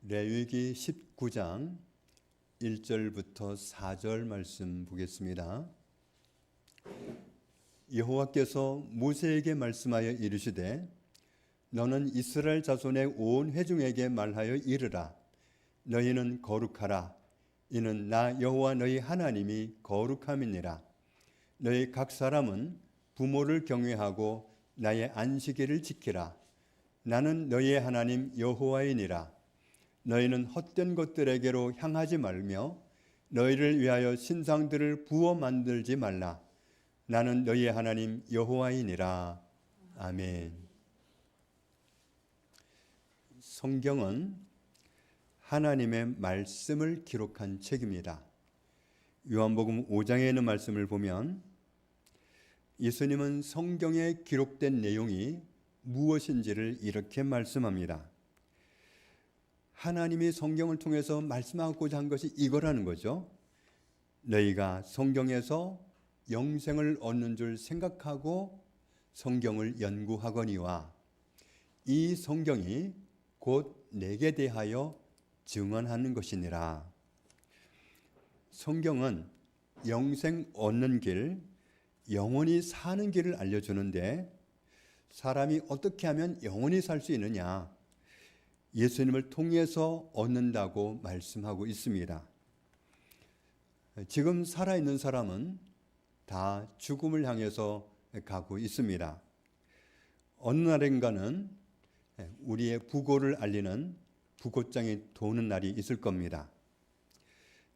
레위기 19장 1절부터 4절 말씀 보겠습니다. 여호와께서 모세에게 말씀하여 이르시되 너는 이스라엘 자손의 온 회중에게 말하여 이르라. 너희는 거룩하라. 이는 나 여호와 너희 하나님이 거룩함이니라. 너희 각 사람은 부모를 경외하고 나의 안식일을 지키라. 나는 너희의 하나님 여호와이니라. 너희는 헛된 것들에게로 향하지 말며 너희를 위하여 신상들을 부어 만들지 말라. 나는 너희의 하나님 여호와이니라. 아멘. 성경은 하나님의 말씀을 기록한 책입니다. 요한복음 5장에 있는 말씀을 보면 예수님은 성경에 기록된 내용이 무엇인지를 이렇게 말씀합니다. 하나님이 성경을 통해서 말씀하고자 한 것이 이거라는 거죠. 너희가 성경에서 영생을 얻는 줄 생각하고 성경을 연구하거니와 이 성경이 곧 내게 대하여 증언하는 것이니라. 성경은 영생 얻는 길, 영원히 사는 길을 알려주는데 사람이 어떻게 하면 영원히 살 수 있느냐? 예수님을 통해서 얻는다고 말씀하고 있습니다. 지금 살아있는 사람은 다 죽음을 향해서 가고 있습니다. 어느 날인가는 우리의 부고를 알리는 부고장이 도는 날이 있을 겁니다.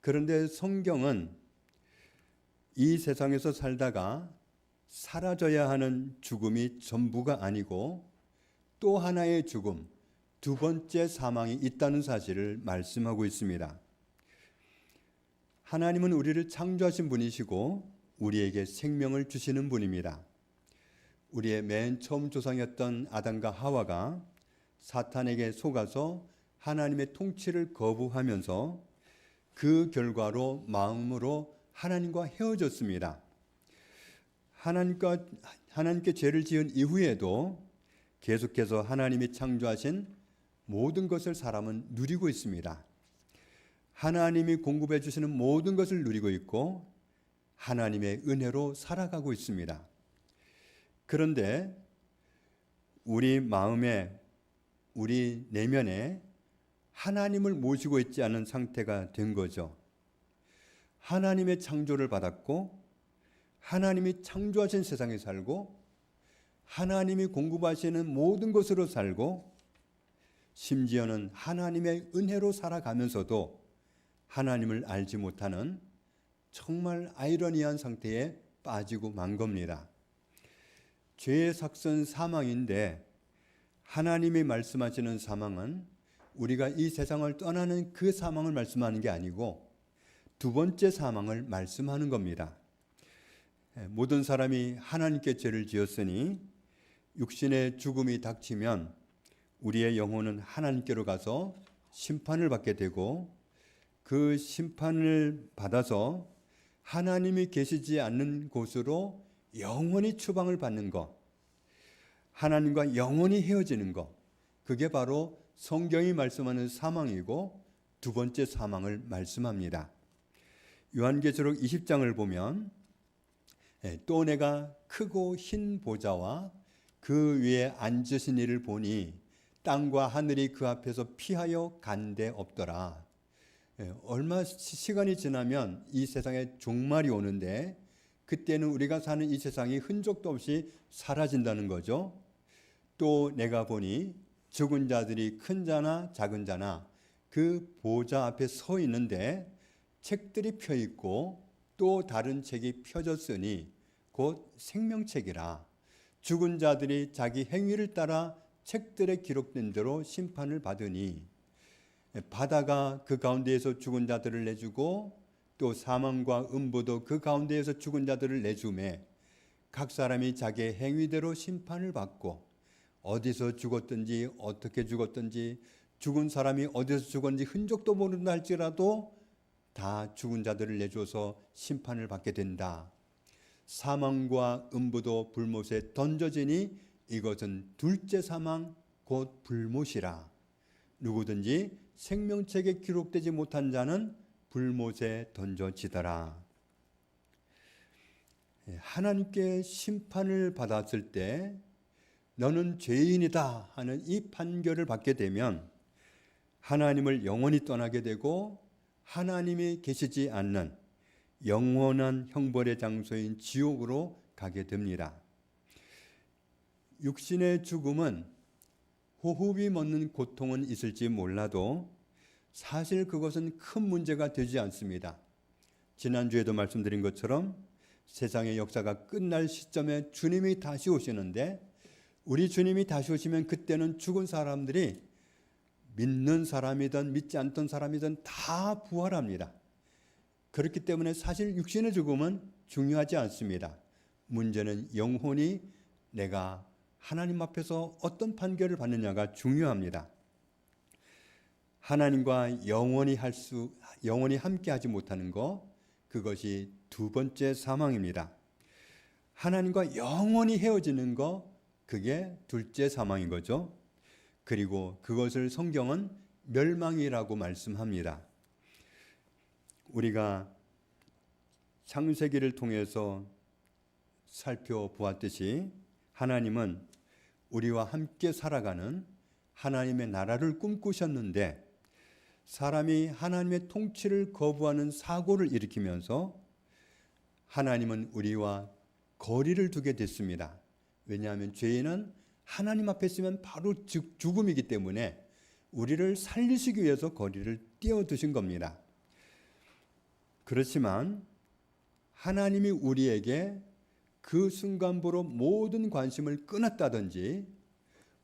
그런데 성경은 이 세상에서 살다가 사라져야 하는 죽음이 전부가 아니고 또 하나의 죽음, 두 번째 사망이 있다는 사실을 말씀하고 있습니다. 하나님은 우리를 창조하신 분이시고 우리에게 생명을 주시는 분입니다. 우리의 맨 처음 조상이었던 아담과 하와가 사탄에게 속아서 하나님의 통치를 거부하면서 그 결과로 마음으로 하나님과 헤어졌습니다. 하나님께 죄를 지은 이후에도 계속해서 하나님이 창조하신 모든 것을 사람은 누리고 있습니다. 하나님이 공급해 주시는 모든 것을 누리고 있고 하나님의 은혜로 살아가고 있습니다. 그런데 우리 마음에, 우리 내면에 하나님을 모시고 있지 않은 상태가 된 거죠. 하나님의 창조를 받았고 하나님이 창조하신 세상에 살고 하나님이 공급하시는 모든 것으로 살고 심지어는 하나님의 은혜로 살아가면서도 하나님을 알지 못하는 정말 아이러니한 상태에 빠지고 만 겁니다. 죄의 삭선 사망인데 하나님이 말씀하시는 사망은 우리가 이 세상을 떠나는 그 사망을 말씀하는 게 아니고 두 번째 사망을 말씀하는 겁니다. 모든 사람이 하나님께 죄를 지었으니 육신의 죽음이 닥치면 우리의 영혼은 하나님께로 가서 심판을 받게 되고 그 심판을 받아서 하나님이 계시지 않는 곳으로 영원히 추방을 받는 것, 하나님과 영원히 헤어지는 것, 그게 바로 성경이 말씀하는 사망이고 두 번째 사망을 말씀합니다. 요한계시록 20장을 보면 또 내가 크고 흰 보좌와 그 위에 앉으신 이를 보니 땅과 하늘이 그 앞에서 피하여 간데 없더라. 얼마 시간이 지나면 이 세상에 종말이 오는데 그때는 우리가 사는 이 세상이 흔적도 없이 사라진다는 거죠. 또 내가 보니 죽은 자들이 큰 자나 작은 자나 그 보좌 앞에 서 있는데 책들이 펴 있고 또 다른 책이 펴졌으니 곧 생명책이라. 죽은 자들이 자기 행위를 따라 책들에 기록된 대로 심판을 받으니 바다가 그 가운데에서 죽은 자들을 내주고 또 사망과 음부도 그 가운데에서 죽은 자들을 내주매 각 사람이 자기의 행위대로 심판을 받고 어디서 죽었든지 어떻게 죽었든지 죽은 사람이 어디서 죽었는지 흔적도 모른다 할지라도 다 죽은 자들을 내줘서 심판을 받게 된다. 사망과 음부도 불못에 던져지니 이것은 둘째 사망 곧 불못이라. 누구든지 생명책에 기록되지 못한 자는 불못에 던져지더라. 하나님께 심판을 받았을 때 너는 죄인이다 하는 이 판결을 받게 되면 하나님을 영원히 떠나게 되고 하나님이 계시지 않는 영원한 형벌의 장소인 지옥으로 가게 됩니다. 육신의 죽음은 호흡이 멎는 고통은 있을지 몰라도 사실 그것은 큰 문제가 되지 않습니다. 지난주에도 말씀드린 것처럼 세상의 역사가 끝날 시점에 주님이 다시 오시는데 우리 주님이 다시 오시면 그때는 죽은 사람들이 믿는 사람이든 믿지 않던 사람이든 다 부활합니다. 그렇기 때문에 사실 육신의 죽음은 중요하지 않습니다. 문제는 영혼이 내가 하나님 앞에서 어떤 판결을 받느냐가 중요합니다. 하나님과 영원히 함께 하지 못하는 것, 그것이 두 번째 사망입니다. 하나님과 영원히 헤어지는 것, 그게 둘째 사망인 거죠. 그리고 그것을 성경은 멸망이라고 말씀합니다. 우리가 창세기를 통해서 살펴보았듯이 하나님은 우리와 함께 살아가는 하나님의 나라를 꿈꾸셨는데 사람이 하나님의 통치를 거부하는 사고를 일으키면서 하나님은 우리와 거리를 두게 됐습니다. 왜냐하면 죄인은 하나님 앞에 있으면 바로 죽음이기 때문에 우리를 살리시기 위해서 거리를 띄워두신 겁니다. 그렇지만 하나님이 우리에게 그 순간부로 모든 관심을 끊었다든지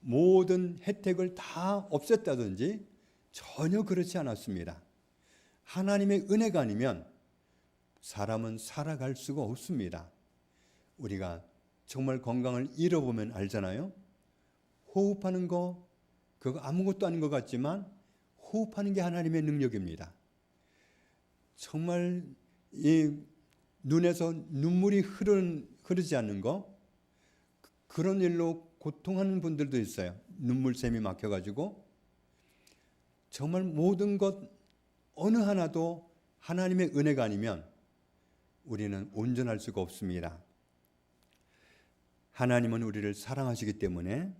모든 혜택을 다 없앴다든지 전혀 그렇지 않았습니다. 하나님의 은혜가 아니면 사람은 살아갈 수가 없습니다. 우리가 정말 건강을 잃어보면 알잖아요. 호흡하는 거 그거 아무것도 아닌 것 같지만 호흡하는 게 하나님의 능력입니다. 정말 이 눈에서 눈물이 흐르지 않는 거 그런 일로 고통하는 분들도 있어요. 눈물샘이 막혀가지고 정말 모든 것 어느 하나도 하나님의 은혜가 아니면 우리는 온전할 수가 없습니다. 하나님은 우리를 사랑하시기 때문에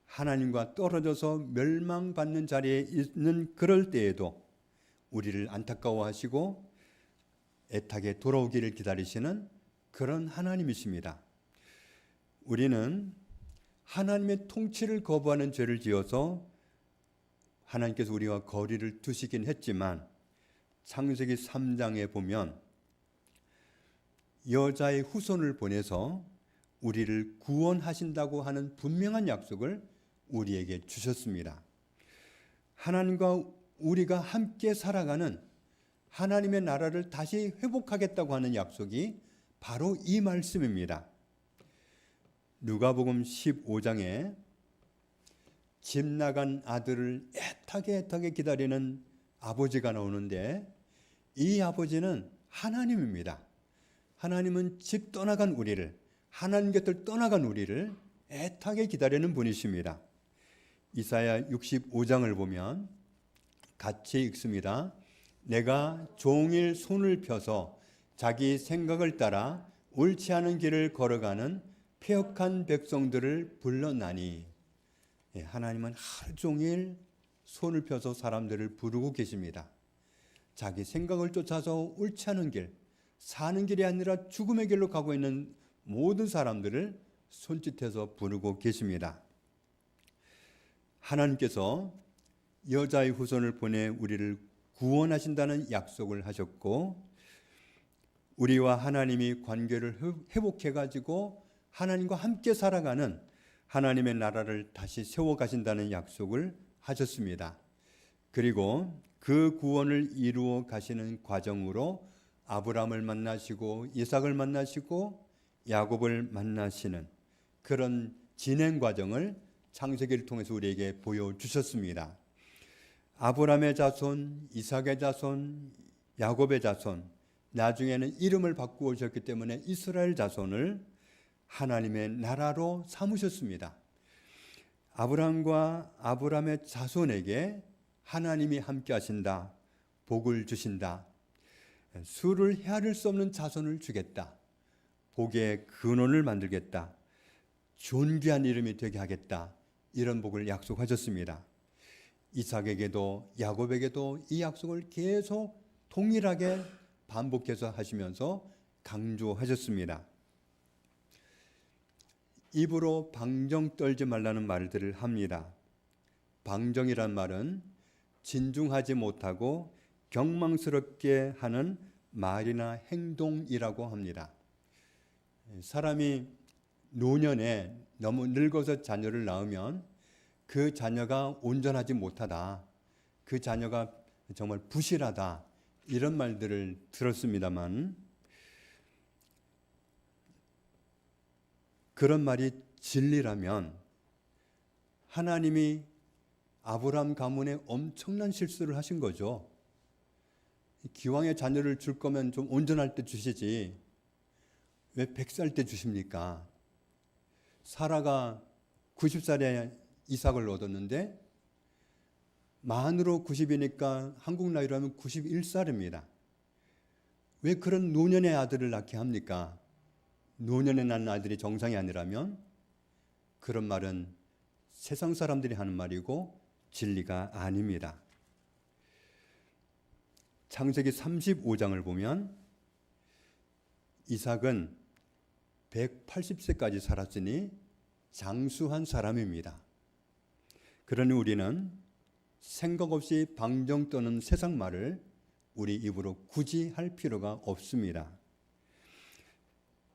하나님과 떨어져서 멸망받는 자리에 있는 그럴 때에도 우리를 안타까워하시고 애타게 돌아오기를 기다리시는 그런 하나님이십니다. 우리는 하나님의 통치를 거부하는 죄를 지어서 하나님께서 우리와 거리를 두시긴 했지만 창세기 3장에 보면 여자의 후손을 보내서 우리를 구원하신다고 하는 분명한 약속을 우리에게 주셨습니다. 하나님과 우리가 함께 살아가는 하나님의 나라를 다시 회복하겠다고 하는 약속이 바로 이 말씀입니다. 누가복음 15장에 집 나간 아들을 애타게 기다리는 아버지가 나오는데 이 아버지는 하나님입니다. 하나님은 집 떠나간 우리를 하나님 곁을 떠나간 우리를 애타게 기다리는 분이십니다. 이사야 65장을 보면 같이 읽습니다. 내가 종일 손을 펴서 자기 생각을 따라 옳지 않은 길을 걸어가는 패역한 백성들을 불러나니 하나님은 하루 종일 손을 펴서 사람들을 부르고 계십니다. 자기 생각을 쫓아서 옳지 않은 길, 사는 길이 아니라 죽음의 길로 가고 있는 모든 사람들을 손짓해서 부르고 계십니다. 하나님께서 여자의 후손을 보내 우리를 구원하신다는 약속을 하셨고 우리와 하나님이 관계를 회복해가지고 하나님과 함께 살아가는 하나님의 나라를 다시 세워가신다는 약속을 하셨습니다. 그리고 그 구원을 이루어 가시는 과정으로 아브라함을 만나시고 이삭을 만나시고 야곱을 만나시는 그런 진행 과정을 창세기를 통해서 우리에게 보여주셨습니다. 아브라함의 자손, 이삭의 자손, 야곱의 자손, 나중에는 이름을 바꾸셨기 때문에 이스라엘 자손을 하나님의 나라로 삼으셨습니다. 아브라함과 아브라함의 자손에게 하나님이 함께 하신다. 복을 주신다. 수를 헤아릴 수 없는 자손을 주겠다. 복의 근원을 만들겠다. 존귀한 이름이 되게 하겠다. 이런 복을 약속하셨습니다. 이삭에게도 야곱에게도 이 약속을 계속 동일하게 반복해서 하시면서 강조하셨습니다. 입으로 방정 떨지 말라는 말들을 합니다. 방정이란 말은 진중하지 못하고 경망스럽게 하는 말이나 행동이라고 합니다. 사람이 노년에 너무 늙어서 자녀를 낳으면 그 자녀가 온전하지 못하다, 그 자녀가 정말 부실하다, 이런 말들을 들었습니다만, 그런 말이 진리라면 하나님이 아브라함 가문에 엄청난 실수를 하신 거죠. 기왕에 자녀를 줄 거면 좀 온전할 때 주시지 왜 100살 때 주십니까? 사라가 90살에 이삭을 얻었는데 만으로 90이니까 한국 나이로 하면 91살입니다. 왜 그런 노년의 아들을 낳게 합니까? 노년에 낳는 아들이 정상이 아니라면 그런 말은 세상 사람들이 하는 말이고 진리가 아닙니다. 창세기 35장을 보면 이삭은 180세까지 살았으니 장수한 사람입니다. 그러니 우리는 생각 없이 방정 떠는 세상 말을 우리 입으로 굳이 할 필요가 없습니다.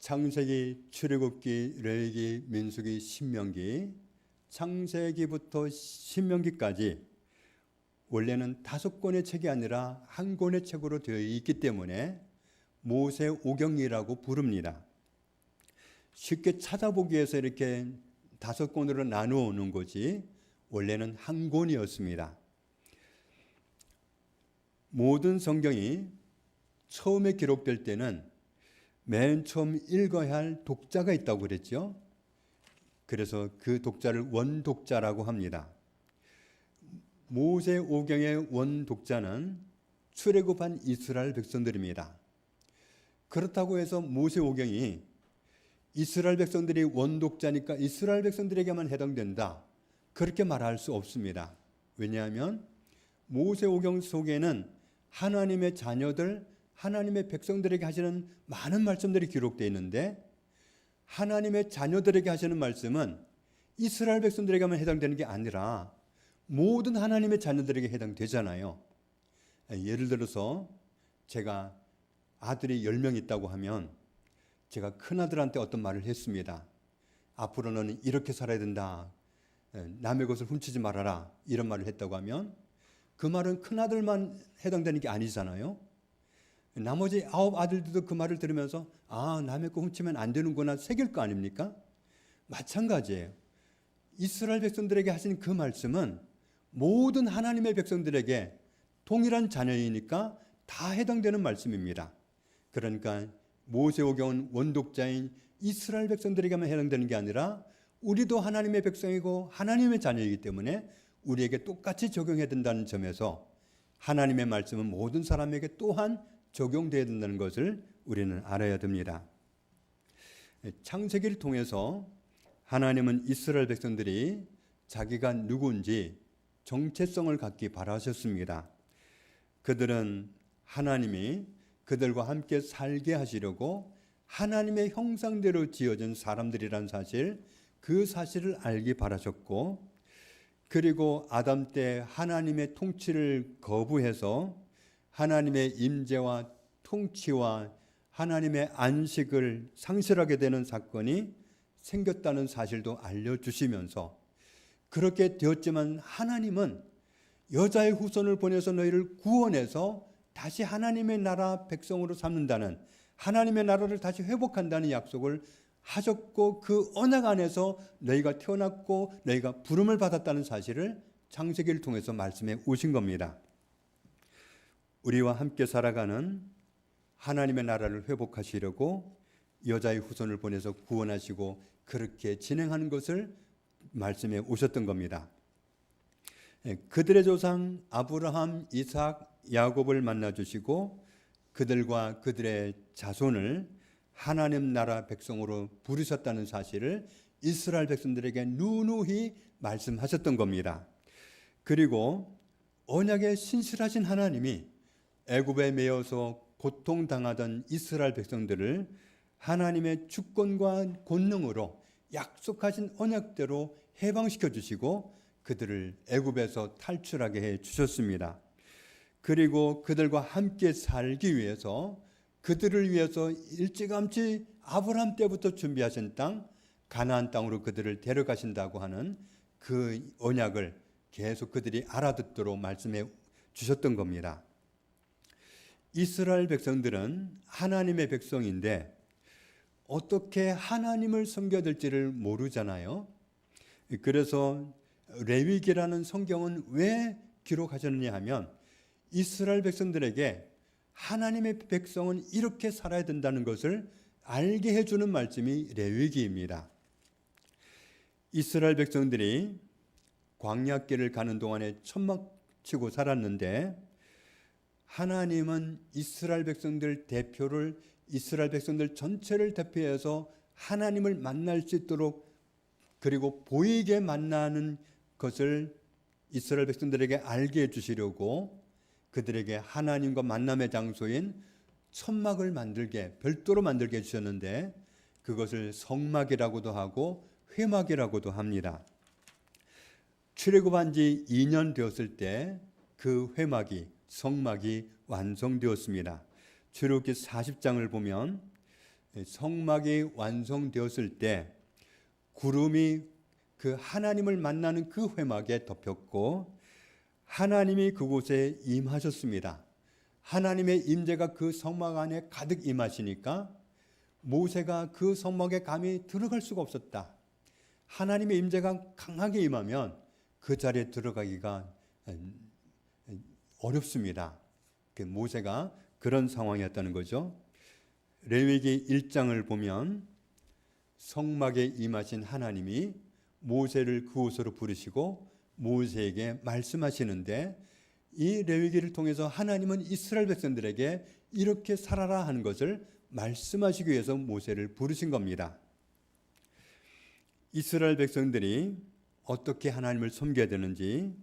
창세기, 출애굽기, 레위기, 민수기, 신명기, 창세기부터 신명기까지 원래는 5권의 책이 아니라 한 권의 책으로 되어 있기 때문에 모세오경이라고 부릅니다. 쉽게 찾아보기 위해서 이렇게 5권으로 나누어 놓은 거지 원래는 한 권이었습니다. 모든 성경이 처음에 기록될 때는 맨 처음 읽어야 할 독자가 있다고 그랬죠. 그래서 그 독자를 원독자라고 합니다. 모세오경의 원독자는 출애굽한 이스라엘 백성들입니다. 그렇다고 해서 모세오경이 이스라엘 백성들이 원독자니까 이스라엘 백성들에게만 해당된다, 그렇게 말할 수 없습니다. 왜냐하면 모세오경 속에는 하나님의 자녀들, 하나님의 백성들에게 하시는 많은 말씀들이 기록되어 있는데 하나님의 자녀들에게 하시는 말씀은 이스라엘 백성들에게만 해당되는 게 아니라 모든 하나님의 자녀들에게 해당되잖아요. 예를 들어서 제가 아들이 10명 있다고 하면 제가 큰아들한테 어떤 말을 했습니다. 앞으로는 이렇게 살아야 된다. 남의 것을 훔치지 말아라. 이런 말을 했다고 하면 그 말은 큰아들만 해당되는 게 아니잖아요. 나머지 9 아들들도 그 말을 들으면서 아, 남의 거 훔치면 안 되는구나 새길 거 아닙니까? 마찬가지예요. 이스라엘 백성들에게 하신 그 말씀은 모든 하나님의 백성들에게 동일한 자녀이니까 다 해당되는 말씀입니다. 그러니까 모세오경은 원독자인 이스라엘 백성들에게만 해당되는 게 아니라 우리도 하나님의 백성이고 하나님의 자녀이기 때문에 우리에게 똑같이 적용해야 된다는 점에서 하나님의 말씀은 모든 사람에게 또한 적용되어야 된다는 것을 우리는 알아야 됩니다. 창세기를 통해서 하나님은 이스라엘 백성들이 자기가 누구인지 정체성을 갖기 바라셨습니다. 그들은 하나님이 그들과 함께 살게 하시려고 하나님의 형상대로 지어진 사람들이란 사실, 그 사실을 알기 바라셨고, 그리고 아담 때 하나님의 통치를 거부해서 하나님의 임재와 통치와 하나님의 안식을 상실하게 되는 사건이 생겼다는 사실도 알려주시면서, 그렇게 되었지만 하나님은 여자의 후손을 보내서 너희를 구원해서 다시 하나님의 나라 백성으로 삼는다는, 하나님의 나라를 다시 회복한다는 약속을 하셨고, 그 언약 안에서 너희가 태어났고 너희가 부름을 받았다는 사실을 창세기를 통해서 말씀해 오신 겁니다. 우리와 함께 살아가는 하나님의 나라를 회복하시려고 여자의 후손을 보내서 구원하시고 그렇게 진행하는 것을 말씀에 오셨던 겁니다. 그들의 조상 아브라함, 이삭, 야곱을 만나 주시고 그들과 그들의 자손을 하나님 나라 백성으로 부르셨다는 사실을 이스라엘 백성들에게 누누이 말씀하셨던 겁니다. 그리고 언약에 신실하신 하나님이 애굽에 매여서 고통당하던 이스라엘 백성들을 하나님의 주권과 권능으로 약속하신 언약대로 해방시켜 주시고 그들을 애굽에서 탈출하게 해 주셨습니다. 그리고 그들과 함께 살기 위해서 그들을 위해서 일찌감치 아브라함 때부터 준비하신 땅 가나안 땅으로 그들을 데려가신다고 하는 그 언약을 계속 그들이 알아듣도록 말씀해 주셨던 겁니다. 이스라엘 백성들은 하나님의 백성인데 어떻게 하나님을 섬겨야 될지를 모르잖아요. 그래서 레위기라는 성경은 왜 기록하셨느냐 하면 이스라엘 백성들에게 하나님의 백성은 이렇게 살아야 된다는 것을 알게 해주는 말씀이 레위기입니다. 이스라엘 백성들이 광야길을 가는 동안에 천막치고 살았는데 하나님은 이스라엘 백성들 대표를 이스라엘 백성들 전체를 대표해서 하나님을 만날 수 있도록 그리고 보이게 만나는 것을 이스라엘 백성들에게 알게 해주시려고 그들에게 하나님과 만남의 장소인 천막을 별도로 만들게 해주셨는데 그것을 성막이라고도 하고 회막이라고도 합니다. 출애굽한 지 2년 되었을 때 그 회막이 성막이 완성되었습니다. 출애굽기 40장을 보면 성막이 완성되었을 때 구름이 그 하나님을 만나는 그 회막에 덮였고 하나님이 그곳에 임하셨습니다. 하나님의 임재가 그 성막 안에 가득 임하시니까 모세가 그 성막에 감히 들어갈 수가 없었다. 하나님의 임재가 강하게 임하면 그 자리에 들어가기가 어렵습니다. 모세가 그런 상황이었다는 거죠. 레위기 1장을 보면 성막에 임하신 하나님이 모세를 그곳으로 부르시고 모세에게 말씀하시는데 이 레위기를 통해서 하나님은 이스라엘 백성들에게 이렇게 살아라 하는 것을 말씀하시기 위해서 모세를 부르신 겁니다. 이스라엘 백성들이 어떻게 하나님을 섬겨야 되는지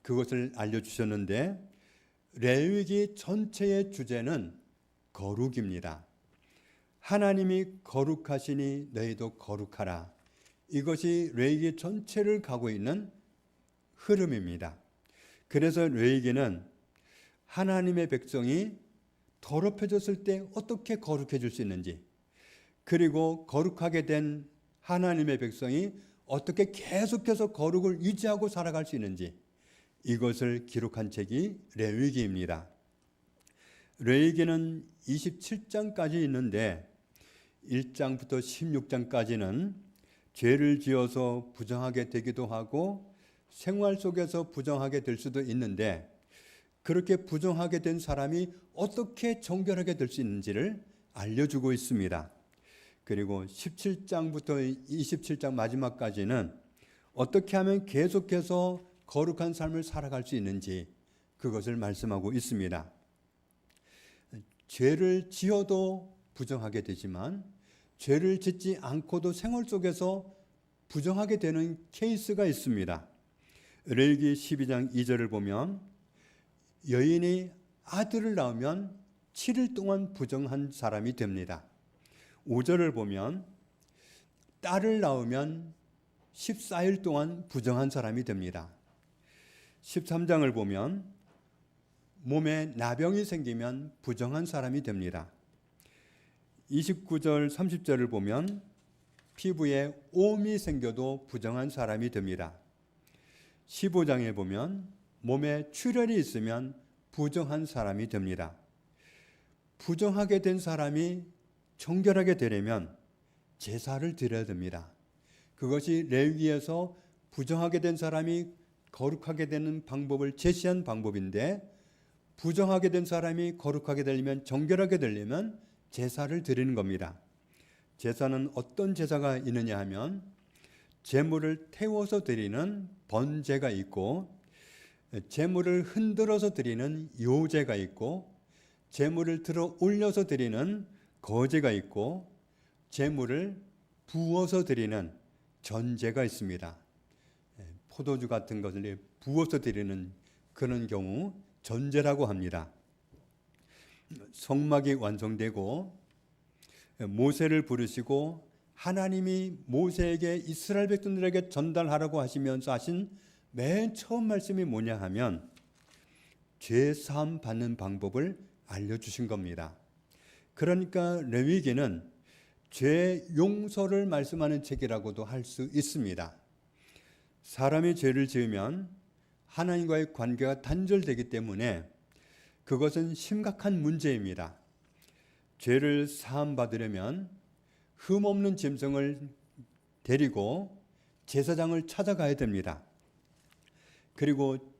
그것을 알려주셨는데 레위기 전체의 주제는 거룩입니다. 하나님이 거룩하시니 너희도 거룩하라. 이것이 레위기 전체를 가고 있는 흐름입니다. 그래서 레위기는 하나님의 백성이 더럽혀졌을 때 어떻게 거룩해질 수 있는지 그리고 거룩하게 된 하나님의 백성이 어떻게 계속해서 거룩을 유지하고 살아갈 수 있는지 이것을 기록한 책이 레위기입니다. 레위기는 27장까지 있는데 1장부터 16장까지는 죄를 지어서 부정하게 되기도 하고 생활 속에서 부정하게 될 수도 있는데 그렇게 부정하게 된 사람이 어떻게 정결하게 될 수 있는지를 알려주고 있습니다. 그리고 17장부터 27장 마지막까지는 어떻게 하면 계속해서 거룩한 삶을 살아갈 수 있는지 그것을 말씀하고 있습니다. 죄를 지어도 부정하게 되지만 죄를 짓지 않고도 생활 속에서 부정하게 되는 케이스가 있습니다. 레위기 12장 2절을 보면 여인이 아들을 낳으면 7일 동안 부정한 사람이 됩니다. 5절을 보면 딸을 낳으면 14일 동안 부정한 사람이 됩니다. 13장을 보면 몸에 나병이 생기면 부정한 사람이 됩니다. 29절 30절을 보면 피부에 오음이 생겨도 부정한 사람이 됩니다. 15장에 보면 몸에 출혈이 있으면 부정한 사람이 됩니다. 부정하게 된 사람이 정결하게 되려면 제사를 드려야 됩니다. 그것이 레위기에서 부정하게 된 사람이 거룩하게 되는 방법을 제시한 방법인데 부정하게 된 사람이 거룩하게 되려면 정결하게 되려면 제사를 드리는 겁니다. 제사는 어떤 제사가 있느냐 하면 제물을 태워서 드리는 번제가 있고, 제물을 흔들어서 드리는 요제가 있고, 제물을 들어 올려서 드리는 거제가 있고, 제물을 부어서 드리는 전제가 있습니다. 포도주 같은 것을 부어서 드리는 그런 경우 전제라고 합니다. 성막이 완성되고 모세를 부르시고 하나님이 모세에게 이스라엘 백성들에게 전달하라고 하시면서 하신 맨 처음 말씀이 뭐냐 하면 죄사함 받는 방법을 알려주신 겁니다. 그러니까 레위기는 죄 용서를 말씀하는 책이라고도 할 수 있습니다. 사람이 죄를 지으면 하나님과의 관계가 단절되기 때문에 그것은 심각한 문제입니다. 죄를 사함 받으려면 흠없는 짐승을 데리고 제사장을 찾아가야 됩니다. 그리고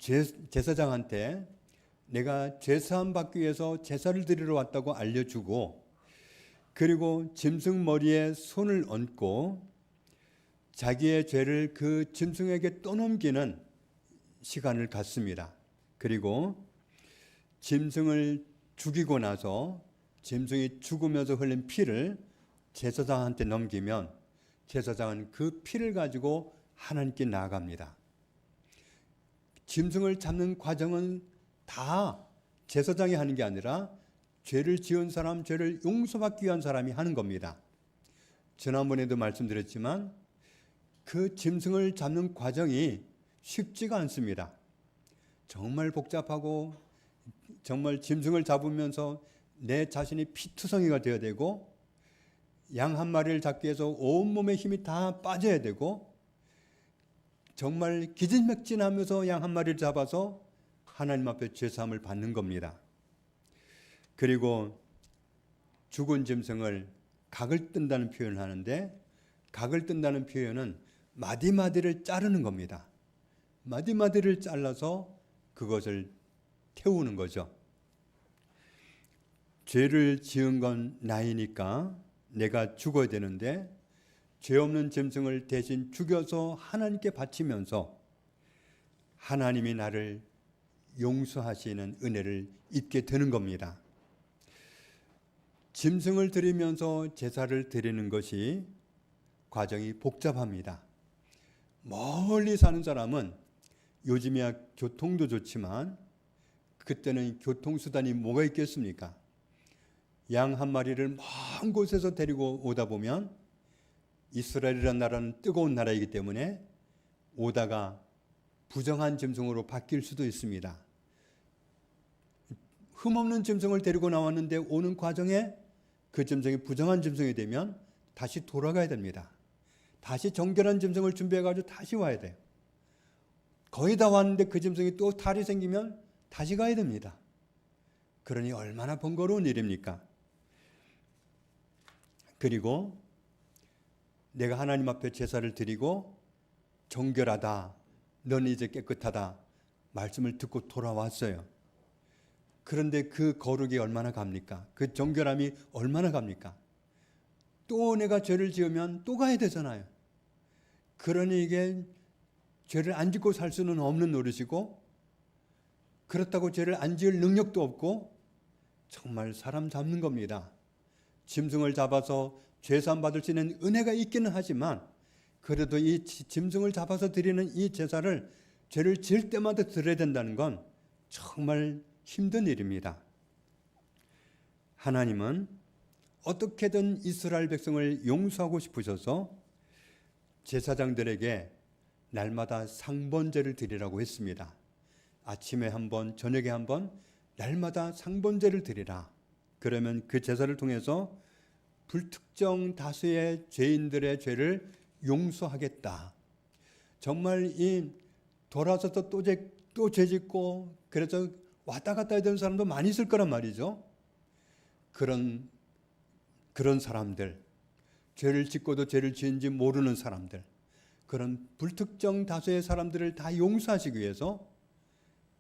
제사장한테 내가 죄사함 받기 위해서 제사를 드리러 왔다고 알려주고, 그리고 짐승 머리에 손을 얹고 자기의 죄를 그 짐승에게 떠넘기는 시간을 갖습니다. 그리고 짐승을 죽이고 나서 짐승이 죽으면서 흘린 피를 제사장한테 넘기면 제사장은 그 피를 가지고 하나님께 나아갑니다. 짐승을 잡는 과정은 다 제사장이 하는 게 아니라 죄를 지은 사람, 죄를 용서받기 위한 사람이 하는 겁니다. 지난번에도 말씀드렸지만 그 짐승을 잡는 과정이 쉽지가 않습니다. 정말 복잡하고 정말 짐승을 잡으면서 내 자신이 피투성이가 되어야 되고, 양 한 마리를 잡기 위해서 온몸의 힘이 다 빠져야 되고, 정말 기진맥진하면서 양 한 마리를 잡아서 하나님 앞에 죄사함을 받는 겁니다. 그리고 죽은 짐승을 각을 뜬다는 표현을 하는데, 각을 뜬다는 표현은 마디마디를 자르는 겁니다. 마디마디를 잘라서 그것을 태우는 거죠. 죄를 지은 건 나이니까 내가 죽어야 되는데 죄 없는 짐승을 대신 죽여서 하나님께 바치면서 하나님이 나를 용서하시는 은혜를 잊게 되는 겁니다. 짐승을 드리면서 제사를 드리는 것이 과정이 복잡합니다. 멀리 사는 사람은 요즘이야 교통도 좋지만 그때는 교통수단이 뭐가 있겠습니까? 양 한 마리를 먼 곳에서 데리고 오다 보면 이스라엘이라는 나라는 뜨거운 나라이기 때문에 오다가 부정한 짐승으로 바뀔 수도 있습니다. 흠없는 짐승을 데리고 나왔는데 오는 과정에 그 짐승이 부정한 짐승이 되면 다시 돌아가야 됩니다. 다시 정결한 짐승을 준비해가지고 다시 와야 돼요. 거의 다 왔는데 그 짐승이 또 탈이 생기면 다시 가야 됩니다. 그러니 얼마나 번거로운 일입니까? 그리고 내가 하나님 앞에 제사를 드리고 정결하다, 너는 이제 깨끗하다 말씀을 듣고 돌아왔어요. 그런데 그 거룩이 얼마나 갑니까? 그 정결함이 얼마나 갑니까? 또 내가 죄를 지으면 또 가야 되잖아요. 그러니 이게 죄를 안 짓고 살 수는 없는 노릇이고, 그렇다고 죄를 안 지을 능력도 없고 정말 사람 잡는 겁니다. 짐승을 잡아서 죄사함 받을 수 있는 은혜가 있기는 하지만 그래도 이 짐승을 잡아서 드리는 이 제사를 죄를 지을 때마다 드려야 된다는 건 정말 힘든 일입니다. 하나님은 어떻게든 이스라엘 백성을 용서하고 싶으셔서 제사장들에게 날마다 상번제를 드리라고 했습니다. 아침에 한 번, 저녁에 한 번, 날마다 상번제를 드리라. 그러면 그 제사를 통해서 불특정 다수의 죄인들의 죄를 용서하겠다. 정말 이 돌아서서 또 죄짓고 그래서 왔다 갔다 해야 되는 사람도 많이 있을 거란 말이죠. 그런 사람들, 죄를 짓고도 죄를 지은지 모르는 사람들, 그런 불특정 다수의 사람들을 다 용서하시기 위해서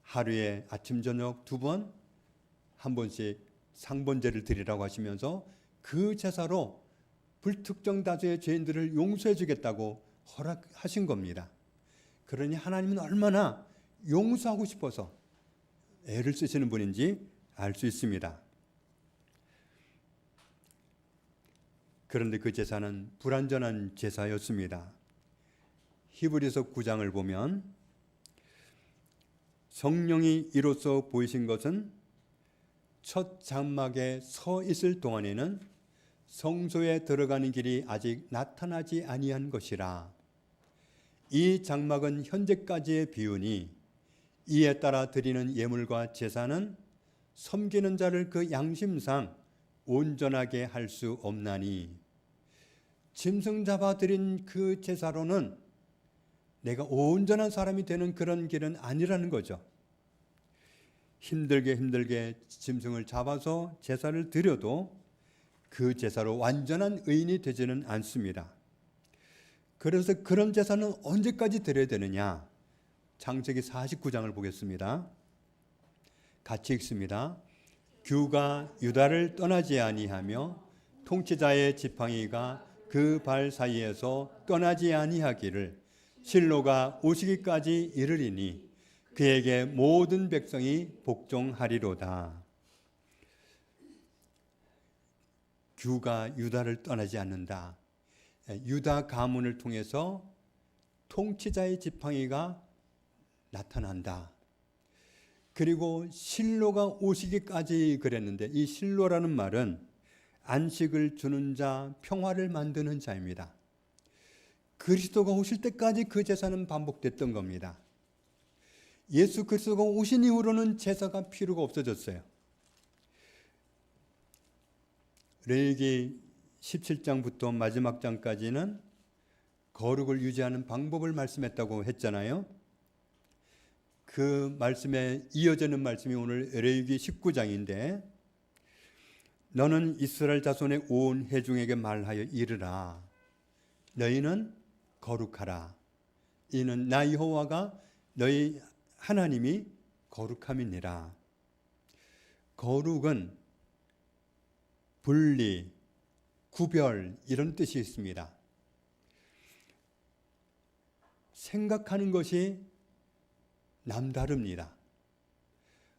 하루에 아침 저녁 2번, 한 번씩 상번제를 드리라고 하시면서 그 제사로 불특정 다수의 죄인들을 용서해 주겠다고 허락하신 겁니다. 그러니 하나님은 얼마나 용서하고 싶어서 애를 쓰시는 분인지 알 수 있습니다. 그런데 그 제사는 불완전한 제사였습니다. 히브리서 9장을 보면 성령이 이로써 보이신 것은 첫 장막에 서 있을 동안에는 성소에 들어가는 길이 아직 나타나지 아니한 것이라. 이 장막은 현재까지의 비유니 이에 따라 드리는 예물과 제사는 섬기는 자를 그 양심상 온전하게 할 수 없나니, 짐승 잡아 드린 그 제사로는 내가 온전한 사람이 되는 그런 길은 아니라는 거죠. 힘들게 짐승을 잡아서 제사를 드려도 그 제사로 완전한 의인이 되지는 않습니다. 그래서 그런 제사는 언제까지 드려야 되느냐? 창세기 49장을 보겠습니다. 같이 읽습니다. 규가 유다를 떠나지 아니하며 통치자의 지팡이가 그 발 사이에서 떠나지 아니하기를 실로가 오시기까지 이르리니 그에게 모든 백성이 복종하리로다. 규가 유다를 떠나지 않는다. 유다 가문을 통해서 통치자의 지팡이가 나타난다. 그리고 실로가 오시기까지 그랬는데, 이 실로라는 말은 안식을 주는 자, 평화를 만드는 자입니다. 그리스도가 오실 때까지 그 제사는 반복됐던 겁니다. 예수 그리스도가 오신 이후로는 제사가 필요가 없어졌어요. 레위기 17장부터 마지막 장까지는 거룩을 유지하는 방법을 말씀했다고 했잖아요. 그 말씀에 이어지는 말씀이 오늘 레위기 19장인데, 너는 이스라엘 자손의 온 회중에게 말하여 이르라. 너희는 거룩하라. 이는 나 여호와가 너희 하나님이 거룩함이니라. 거룩은 분리, 구별 이런 뜻이 있습니다. 생각하는 것이 남다릅니다.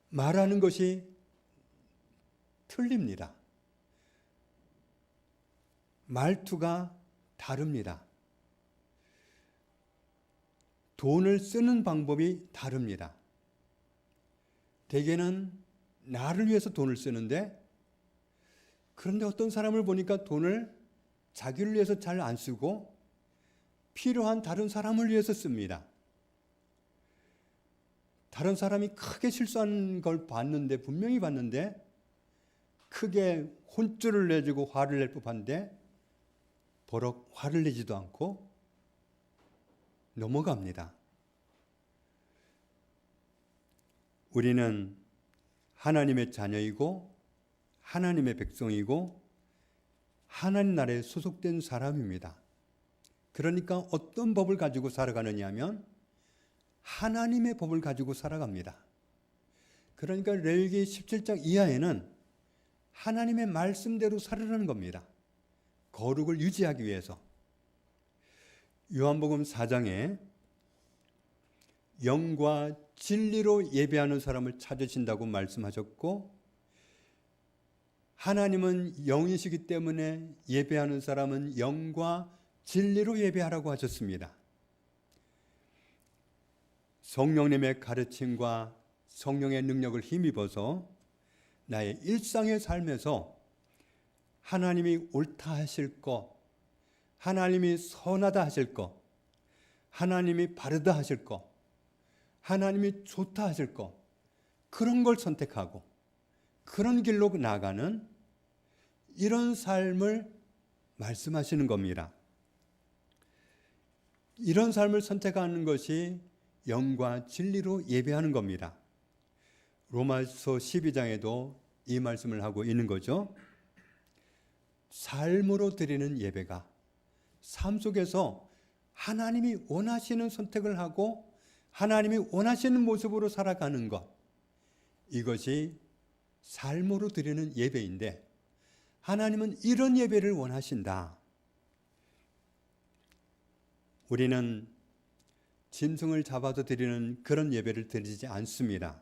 말하는 것이 틀립니다. 말투가 다릅니다. 돈을 쓰는 방법이 다릅니다. 대개는 나를 위해서 돈을 쓰는데, 그런데 어떤 사람을 보니까 돈을 자기를 위해서 잘 안 쓰고 필요한 다른 사람을 위해서 씁니다. 다른 사람이 크게 실수하는 걸 봤는데, 분명히 봤는데 크게 혼쭐을 내주고 화를 낼 법한데 버럭 화를 내지도 않고 넘어갑니다. 우리는 하나님의 자녀이고 하나님의 백성이고 하나님 나라에 소속된 사람입니다. 그러니까 어떤 법을 가지고 살아가느냐 하면 하나님의 법을 가지고 살아갑니다. 그러니까 레위기 17장 이하에는 하나님의 말씀대로 살으라는 겁니다. 거룩을 유지하기 위해서. 요한복음 4장에 영과 진리로 예배하는 사람을 찾으신다고 말씀하셨고, 하나님은 영이시기 때문에 예배하는 사람은 영과 진리로 예배하라고 하셨습니다. 성령님의 가르침과 성령의 능력을 힘입어서 나의 일상의 삶에서 하나님이 옳다 하실 것, 하나님이 선하다 하실 것, 하나님이 바르다 하실 것, 하나님이 좋다 하실 것, 그런 걸 선택하고 그런 길로 나가는 이런 삶을 말씀하시는 겁니다. 이런 삶을 선택하는 것이 영과 진리로 예배하는 겁니다. 로마서 12장에도 이 말씀을 하고 있는 거죠. 삶으로 드리는 예배가, 삶 속에서 하나님이 원하시는 선택을 하고 하나님이 원하시는 모습으로 살아가는 것, 이것이 삶으로 드리는 예배인데, 하나님은 이런 예배를 원하신다. 우리는 짐승을 잡아서 드리는 그런 예배를 드리지 않습니다.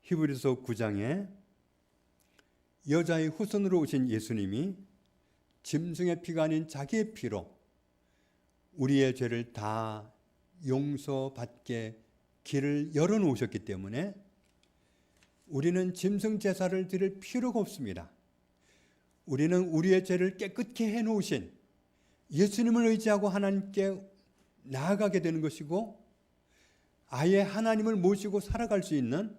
히브리서 9장에 여자의 후손으로 오신 예수님이 짐승의 피가 아닌 자기의 피로 우리의 죄를 다 용서받게 길을 열어놓으셨기 때문에 우리는 짐승 제사를 드릴 필요가 없습니다. 우리는 우리의 죄를 깨끗게 해놓으신 예수님을 의지하고 하나님께 나아가게 되는 것이고, 아예 하나님을 모시고 살아갈 수 있는,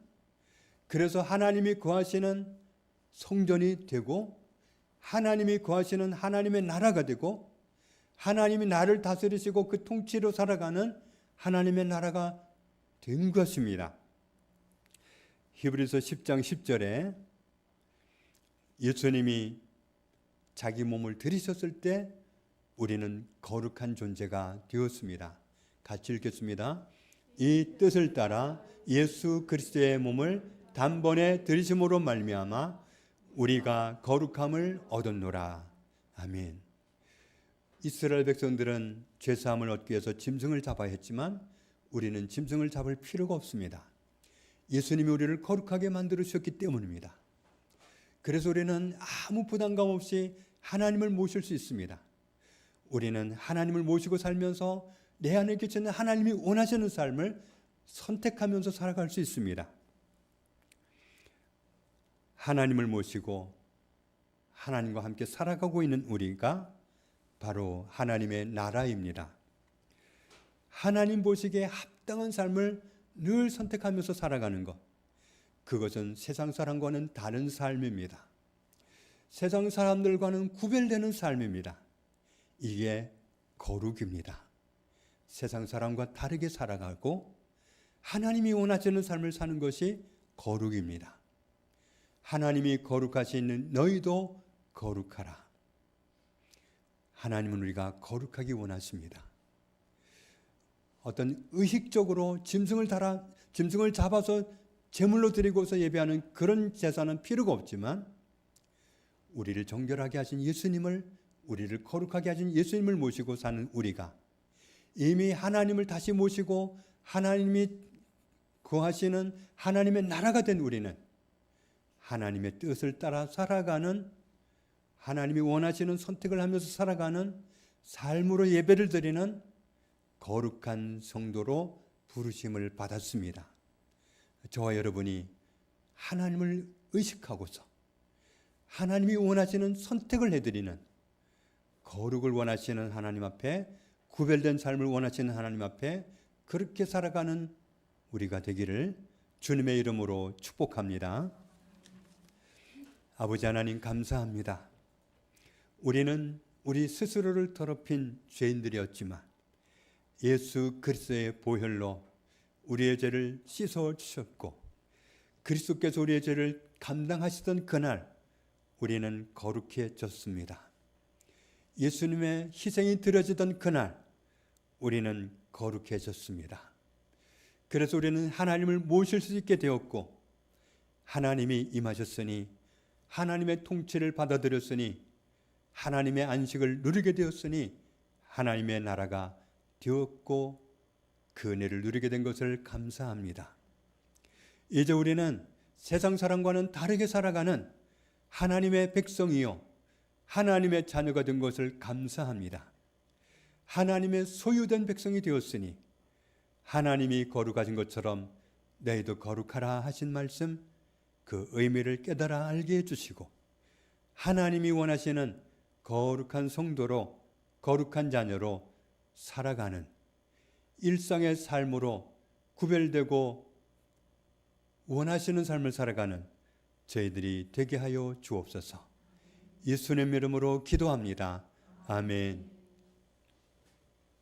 그래서 하나님이 거하시는 성전이 되고 하나님이 거하시는 하나님의 나라가 되고 하나님이 나를 다스리시고 그 통치로 살아가는 하나님의 나라가 된 것입니다. 히브리서 10장 10절에 예수님이 자기 몸을 들이셨을 때 우리는 거룩한 존재가 되었습니다. 같이 읽겠습니다. 이 뜻을 따라 예수 그리스도의 몸을 단번에 들이심으로 말미암아 우리가 거룩함을 얻었노라. 아멘. 이스라엘 백성들은 죄사함을 얻기 위해서 짐승을 잡아야 했지만 우리는 짐승을 잡을 필요가 없습니다. 예수님이 우리를 거룩하게 만들으셨기 때문입니다. 그래서 우리는 아무 부담감 없이 하나님을 모실 수 있습니다. 우리는 하나님을 모시고 살면서 내 안에 계시는 하나님이 원하시는 삶을 선택하면서 살아갈 수 있습니다. 하나님을 모시고 하나님과 함께 살아가고 있는 우리가 바로 하나님의 나라입니다. 하나님 보시기에 합당한 삶을 늘 선택하면서 살아가는 것, 그것은 세상 사람과는 다른 삶입니다. 세상 사람들과는 구별되는 삶입니다. 이게 거룩입니다. 세상 사람과 다르게 살아가고 하나님이 원하시는 삶을 사는 것이 거룩입니다. 하나님이 거룩하신 너희도 거룩하라. 하나님은 우리가 거룩하기 원하십니다. 어떤 의식적으로 짐승을 잡아서 제물로 드리고서 예배하는 그런 제사는 필요가 없지만, 우리를 정결하게 하신 예수님을, 우리를 거룩하게 하신 예수님을 모시고 사는 우리가, 이미 하나님을 다시 모시고 하나님이 거하시는 하나님의 나라가 된 우리는 하나님의 뜻을 따라 살아가는, 하나님이 원하시는 선택을 하면서 살아가는 삶으로 예배를 드리는 거룩한 성도로 부르심을 받았습니다. 저와 여러분이 하나님을 의식하고서 하나님이 원하시는 선택을 해드리는, 거룩을 원하시는 하나님 앞에, 구별된 삶을 원하시는 하나님 앞에 그렇게 살아가는 우리가 되기를 주님의 이름으로 축복합니다. 아버지 하나님, 감사합니다. 우리는 우리 스스로를 더럽힌 죄인들이었지만 예수 그리스도의 보혈로 우리의 죄를 씻어 주셨고, 그리스도께서 우리의 죄를 감당하시던 그날 우리는 거룩해졌습니다. 예수님의 희생이 드려지던 그날 우리는 거룩해졌습니다. 그래서 우리는 하나님을 모실 수 있게 되었고, 하나님이 임하셨으니, 하나님의 통치를 받아들였으니, 하나님의 안식을 누리게 되었으니 하나님의 나라가 되었고 그 은혜를 누리게 된 것을 감사합니다. 이제 우리는 세상 사람과는 다르게 살아가는 하나님의 백성이요 하나님의 자녀가 된 것을 감사합니다. 하나님의 소유된 백성이 되었으니 하나님이 거룩하신 것처럼 너희도 거룩하라 하신 말씀, 그 의미를 깨달아 알게 해주시고 하나님이 원하시는 거룩한 성도로, 거룩한 자녀로 살아가는 일상의 삶으로 구별되고 원하시는 삶을 살아가는 저희들이 되게 하여 주옵소서. 예수님 이름으로 기도합니다. 아멘.